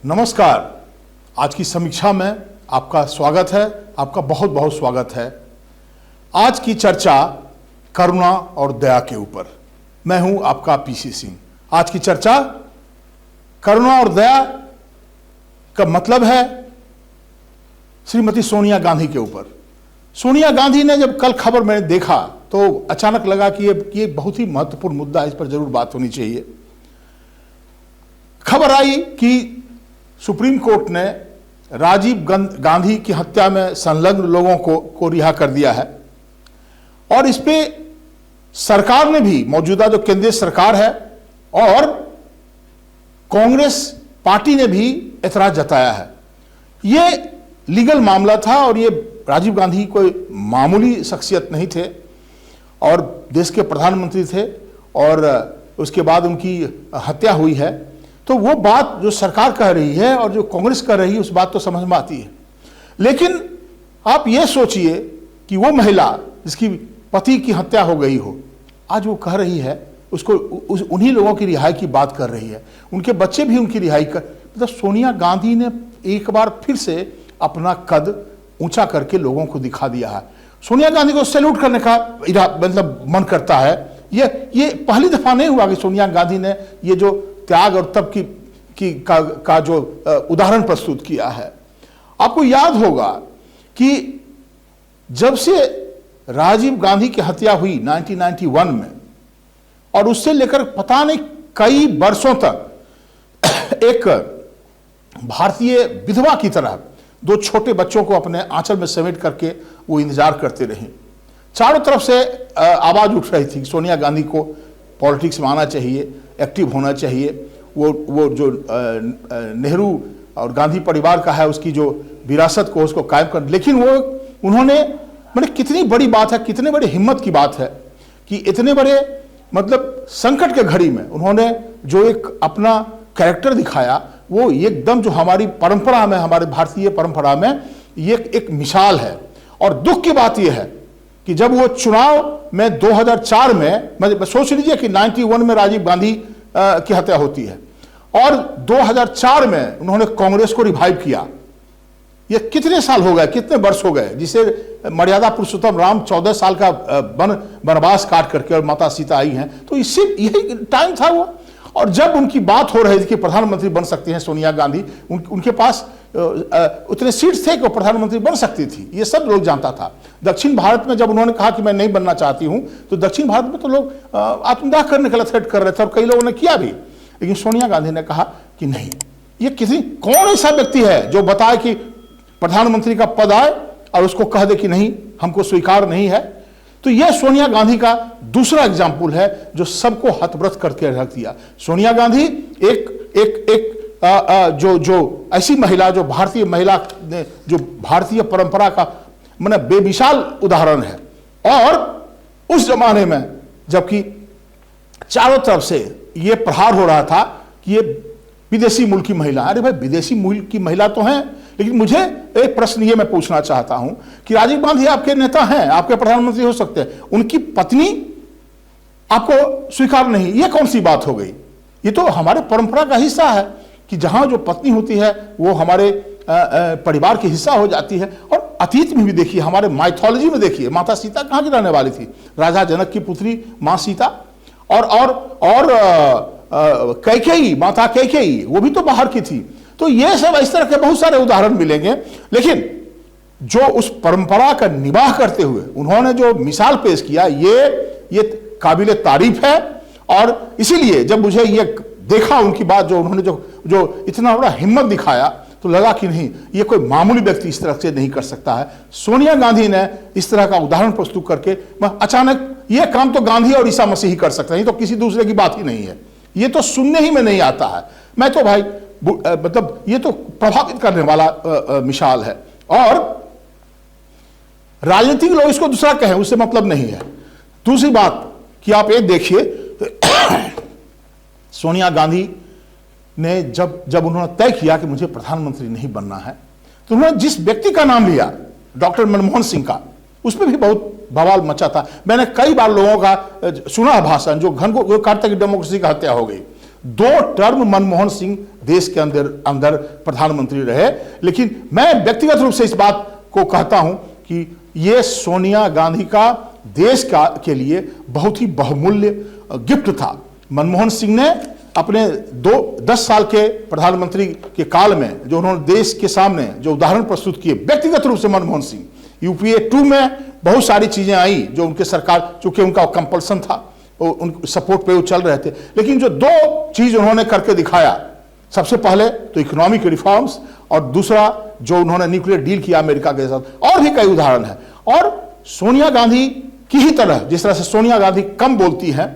नमस्कार। आज की समीक्षा में आपका स्वागत है, आपका बहुत बहुत स्वागत है। आज की चर्चा करुणा और दया के ऊपर। मैं हूं आपका पीसी सिंह। आज की चर्चा करुणा और दया का मतलब है श्रीमती सोनिया गांधी के ऊपर। सोनिया गांधी ने जब कल खबर मैंने देखा तो अचानक लगा कि ये बहुत ही महत्वपूर्ण मुद्दा है, इस पर जरूर बात होनी चाहिए। खबर आई कि सुप्रीम कोर्ट ने राजीव गांधी की हत्या में संलग्न लोगों को रिहा कर दिया है और इस पे सरकार ने भी, मौजूदा जो केंद्रीय सरकार है और कांग्रेस पार्टी ने भी ऐतराज जताया है। ये लीगल मामला था और ये राजीव गांधी कोई मामूली शख्सियत नहीं थे और देश के प्रधानमंत्री थे और उसके बाद उनकी हत्या हुई है। तो वो बात जो सरकार कह रही है और जो कांग्रेस कह रही है उस बात तो समझ में आती है, लेकिन आप ये सोचिए कि वो महिला जिसकी पति की हत्या हो गई हो, आज वो कह रही है उसको उन्हीं लोगों की रिहाई की बात कर रही है, उनके बच्चे भी उनकी रिहाई कर। मतलब सोनिया गांधी ने एक बार फिर से अपना कद ऊंचा करके लोगों को दिखा दिया है। सोनिया गांधी को सैल्यूट करने का मतलब मन करता है। ये पहली दफा नहीं हुआ कि सोनिया गांधी ने ये जो त्याग और तप का जो उदाहरण प्रस्तुत किया है। आपको याद होगा कि जब से राजीव गांधी की हत्या हुई 1991 में और उससे लेकर पता नहीं कई वर्षों तक एक भारतीय विधवा की तरह दो छोटे बच्चों को अपने आंचल में समेट करके वो इंतजार करते रहे। चारों तरफ से आवाज उठ रही थी सोनिया गांधी को पॉलिटिक्स में आना चाहिए, एक्टिव होना चाहिए। वो जो नेहरू और गांधी परिवार का है उसकी जो विरासत को उसको कायम कर, लेकिन उन्होंने मतलब कितनी बड़ी बात है, कितने बड़ी हिम्मत की बात है कि इतने बड़े मतलब संकट के घड़ी में उन्होंने जो एक अपना कैरेक्टर दिखाया, वो एकदम जो हमारी परंपरा में, हमारे भारतीय परंपरा में ये एक मिसाल है। और दुख की बात यह है कि जब वो चुनाव में 2004 में, सोच लीजिए कि 91 में राजीव गांधी की हत्या होती है और 2004 में उन्होंने कांग्रेस को रिवाइव किया। ये कितने साल हो गए, कितने वर्ष हो गए, जिसे मर्यादा पुरुषोत्तम राम 14 साल का वनवास काट करके और माता सीता आई हैं, तो इससे यही टाइम था वो। और जब उनकी बात हो रही थी कि प्रधानमंत्री बन सकती हैं सोनिया गांधी, उनके पास उतने सीट्स थे कि वो प्रधानमंत्री बन सकती थी, ये सब लोग जानता था। दक्षिण भारत में जब उन्होंने कहा कि मैं नहीं बनना चाहती हूं, तो दक्षिण भारत में तो लोग आत्मदाह करने के लिए थ्रेट कर रहे थे और कई लोगों ने किया भी। लेकिन सोनिया गांधी ने कहा कि नहीं, ये कौन ऐसा व्यक्ति है जो बताए कि प्रधानमंत्री का पद आए और उसको कह दे कि नहीं, हमको स्वीकार नहीं है। तो यह सोनिया गांधी का दूसरा एग्जाम्पल है जो सबको हतप्रत करके रख दिया। सोनिया गांधी एक जो ऐसी महिला, जो भारतीय महिला, जो भारतीय परंपरा का माने बेमिसाल उदाहरण है। और उस जमाने में जबकि चारों तरफ से ये प्रहार हो रहा था कि ये विदेशी मूल की महिला, अरे भाई विदेशी मूल की महिला तो हैं, लेकिन मुझे एक प्रश्न ये मैं पूछना चाहता हूं कि राजीव गांधी आपके नेता हैं, आपके प्रधानमंत्री हो सकते हैं, उनकी पत्नी आपको स्वीकार नहीं, ये कौन सी बात हो गई? ये तो हमारे परंपरा का हिस्सा है कि जहां जो पत्नी होती है वो हमारे परिवार की हिस्सा हो जाती है। और अतीत में भी देखिए, हमारे माइथोलॉजी में देखिए, माता सीता कहां की रहने वाली थी? राजा जनक की पुत्री मां सीता। और कैकेयी, माता कैकेयी, वो भी तो बाहर की थी। तो ये सब इस तरह के बहुत सारे उदाहरण मिलेंगे। लेकिन जो उस परंपरा का निवाह करते हुए उन्होंने जो मिसाल पेश किया, ये काबिले तारीफ है। और इसीलिए जब मुझे ये देखा उनकी बात, जो उन्होंने जो इतना बड़ा हिम्मत दिखाया, तो लगा कि नहीं, ये कोई मामूली व्यक्ति इस तरह से नहीं कर सकता है। सोनिया गांधी ने इस तरह का उदाहरण प्रस्तुत करके अचानक, ये काम तो गांधी और ईसा मसीह ही कर सकते हैं, तो किसी दूसरे की बात ही नहीं है। ये तो सुनने ही में नहीं आता है। मैं तो भाई मतलब ये तो प्रभावित करने वाला मिसाल है। और राजनीतिक लोग इसको दूसरा कहें, उससे मतलब नहीं है। दूसरी बात कि आप ये देखिए, सोनिया गांधी ने जब उन्होंने तय किया कि मुझे प्रधानमंत्री नहीं बनना है, तो उन्होंने जिस व्यक्ति का नाम लिया, डॉक्टर मनमोहन सिंह का, उसमें भी बहुत बवाल मचा था। मैंने कई बार लोगों का सुना भाषण जो कहते हैं कि डेमोक्रेसी का हत्या हो गई। 2 टर्म मनमोहन सिंह देश के अंदर प्रधानमंत्री रहे। लेकिन मैं व्यक्तिगत रूप से इस बात को कहता हूं कि यह सोनिया गांधी का देश के लिए बहुत ही बहुमूल्य गिफ्ट था। मनमोहन सिंह ने अपने 10 साल के प्रधानमंत्री के काल में जो उन्होंने देश के सामने जो उदाहरण प्रस्तुत किए, व्यक्तिगत रूप से मनमोहन सिंह, यूपीए 2 में बहुत सारी चीजें आई जो उनके सरकार, चूंकि उनका कंपल्सन था, उन सपोर्ट पे वो चल रहे थे, लेकिन जो 2 चीज उन्होंने करके दिखाया, सबसे पहले तो इकोनॉमिक रिफॉर्म्स और दूसरा जो उन्होंने न्यूक्लियर डील किया अमेरिका के साथ, और भी कई उदाहरण है। और सोनिया गांधी की ही तरह, जिस तरह से सोनिया गांधी कम बोलती हैं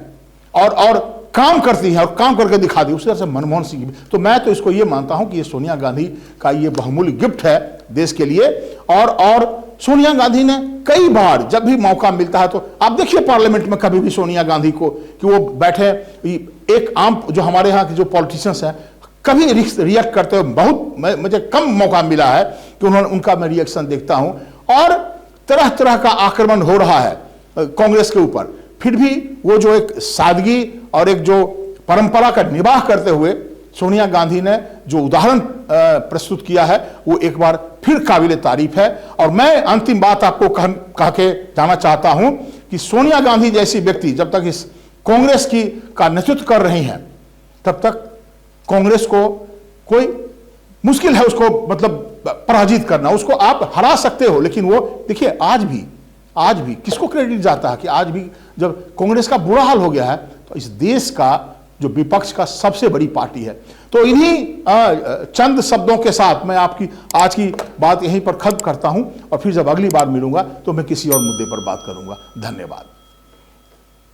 और काम करती है और काम करके दिखा दी, उसी तरह से मनमोहन सिंह भी। तो मैं तो इसको ये मानता हूं कि ये सोनिया गांधी का ये बहुमूल्य गिफ्ट है देश के लिए। और सोनिया गांधी ने कई बार जब भी मौका मिलता है, तो आप देखिए पार्लियामेंट में कभी भी सोनिया गांधी को कि वो बैठे, एक आम जो हमारे यहाँ के जो पॉलिटिशियंस हैं कभी रिएक्ट करते हुए बहुत मुझे कम मौका मिला है कि उनका मैं रिएक्शन देखता हूं। और तरह तरह का आक्रमण हो रहा है कांग्रेस के ऊपर, फिर भी वो जो एक सादगी और एक जो परंपरा का निर्वाह करते हुए सोनिया गांधी ने जो उदाहरण प्रस्तुत किया है, वो एक बार फिर काबिल तारीफ है। और मैं अंतिम बात आपको कह के जाना चाहता हूं कि सोनिया गांधी जैसी व्यक्ति जब तक इस कांग्रेस का नेतृत्व कर रही हैं, तब तक कांग्रेस को कोई मुश्किल है उसको मतलब पराजित करना। उसको आप हरा सकते हो, लेकिन वो देखिए आज भी किसको क्रेडिट जाता है कि आज भी जब कांग्रेस का बुरा हाल हो गया है, तो इस देश का जो विपक्ष का सबसे बड़ी पार्टी है। तो इन्हीं चंद शब्दों के साथ मैं आपकी आज की बात यहीं पर खत्म करता हूं, और फिर जब अगली बार मिलूंगा तो मैं किसी और मुद्दे पर बात करूंगा। धन्यवाद।